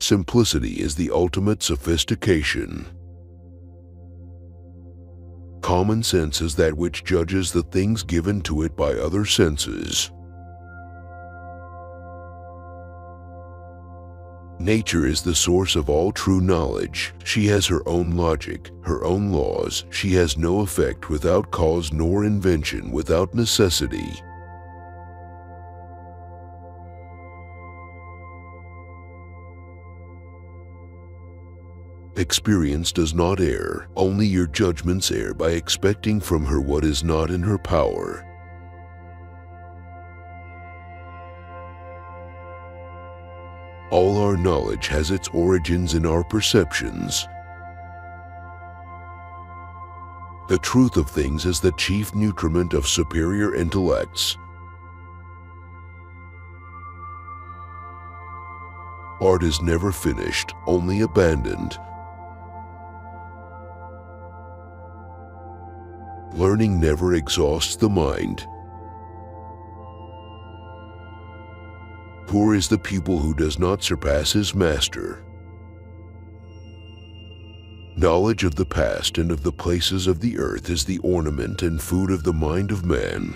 Simplicity is the ultimate sophistication. Common sense is that which judges the things given to it by other senses. Nature is the source of all true knowledge. She has her own logic, her own laws. She has no effect without cause nor invention without necessity. Experience does not err, only your judgments err by expecting from her what is not in her power. All our knowledge has its origins in our perceptions. The truth of things is the chief nutriment of superior intellects. Art is never finished, only abandoned. Learning never exhausts the mind. Poor is the pupil who does not surpass his master. Knowledge of the past and of the places of the earth is the ornament and food of the mind of man.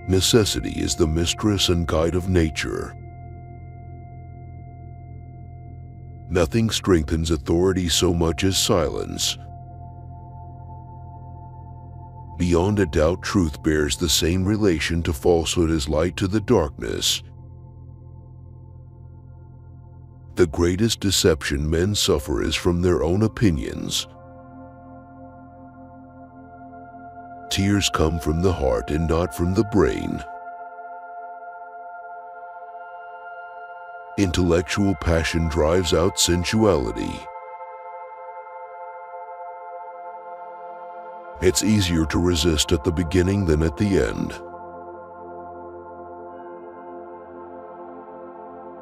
Necessity is the mistress and guide of nature. Nothing strengthens authority so much as silence. Beyond a doubt, truth bears the same relation to falsehood as light to the darkness. The greatest deception men suffer is from their own opinions. Tears come from the heart and not from the brain. Intellectual passion drives out sensuality. It's easier to resist at the beginning than at the end.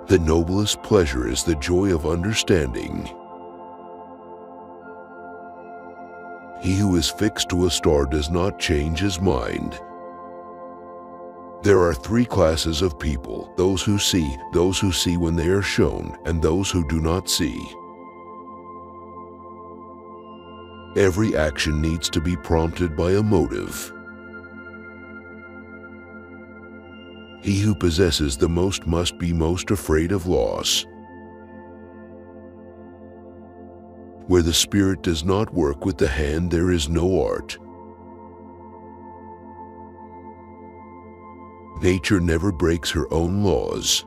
The noblest pleasure is the joy of understanding. He who is fixed to a star does not change his mind. There are three classes of people: those who see when they are shown, and those who do not see. Every action needs to be prompted by a motive. He who possesses the most must be most afraid of loss. Where the spirit does not work with the hand, there is no art. Nature never breaks her own laws.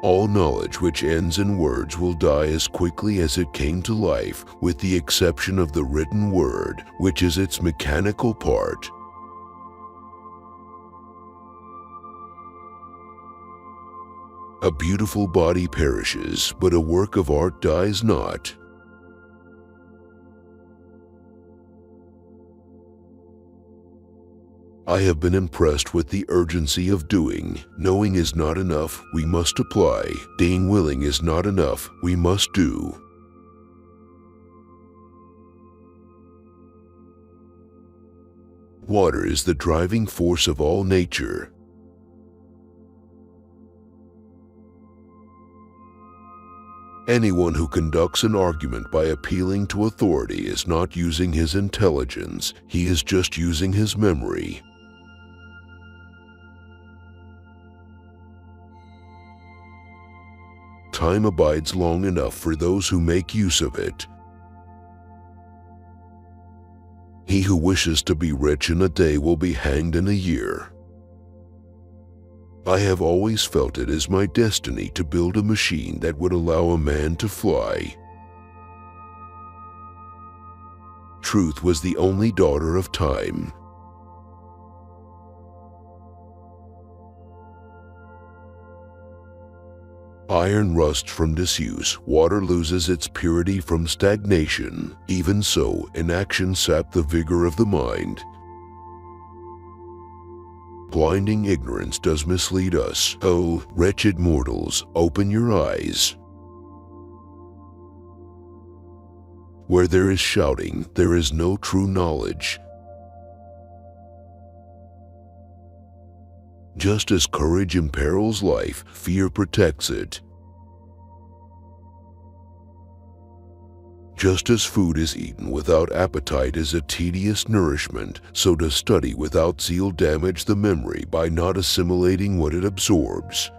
All knowledge which ends in words will die as quickly as it came to life, with the exception of the written word, which is its mechanical part. A beautiful body perishes, but a work of art dies not. I have been impressed with the urgency of doing. Knowing is not enough, we must apply. Being willing is not enough, we must do. Water is the driving force of all nature. Anyone who conducts an argument by appealing to authority is not using his intelligence, he is just using his memory. Time abides long enough for those who make use of it. He who wishes to be rich in a day will be hanged in a year. I have always felt it as my destiny to build a machine that would allow a man to fly. Truth was the only daughter of time. Iron rusts from disuse, water loses its purity from stagnation. Even so, inaction sapped the vigor of the mind. Blinding ignorance does mislead us. Oh, wretched mortals, open your eyes. Where there is shouting, there is no true knowledge. Just as courage imperils life, fear protects it. Just as food is eaten without appetite is a tedious nourishment, so does study without zeal damage the memory by not assimilating what it absorbs.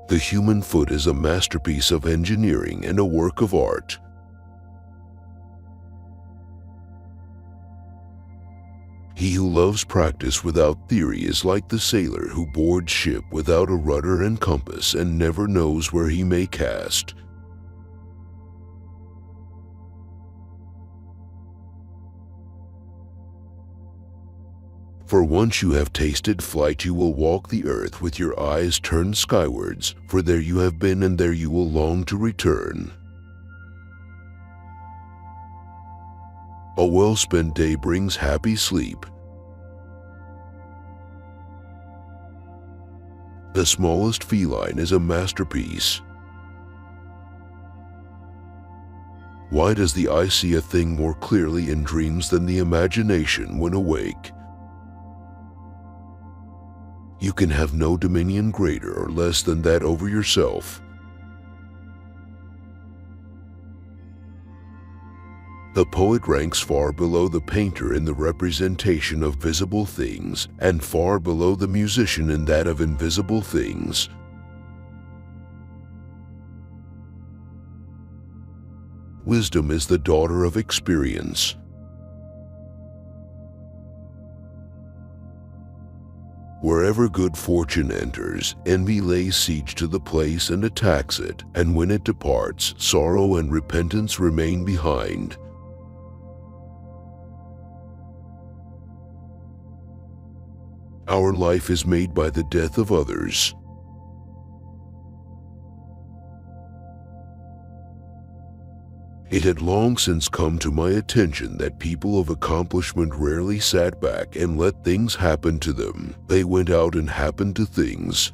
The human foot is a masterpiece of engineering and a work of art. He who loves practice without theory is like the sailor who boards ship without a rudder and compass and never knows where he may cast. For once you have tasted flight, you will walk the earth with your eyes turned skywards, for there you have been and there you will long to return. A well-spent day brings happy sleep. The smallest feline is a masterpiece. Why does the eye see a thing more clearly in dreams than the imagination when awake? You can have no dominion greater or less than that over yourself. The poet ranks far below the painter in the representation of visible things, and far below the musician in that of invisible things. Wisdom is the daughter of experience. Wherever good fortune enters, envy lays siege to the place and attacks it, and when it departs, sorrow and repentance remain behind. Our life is made by the death of others. It had long since come to my attention that people of accomplishment rarely sat back and let things happen to them. They went out and happened to things.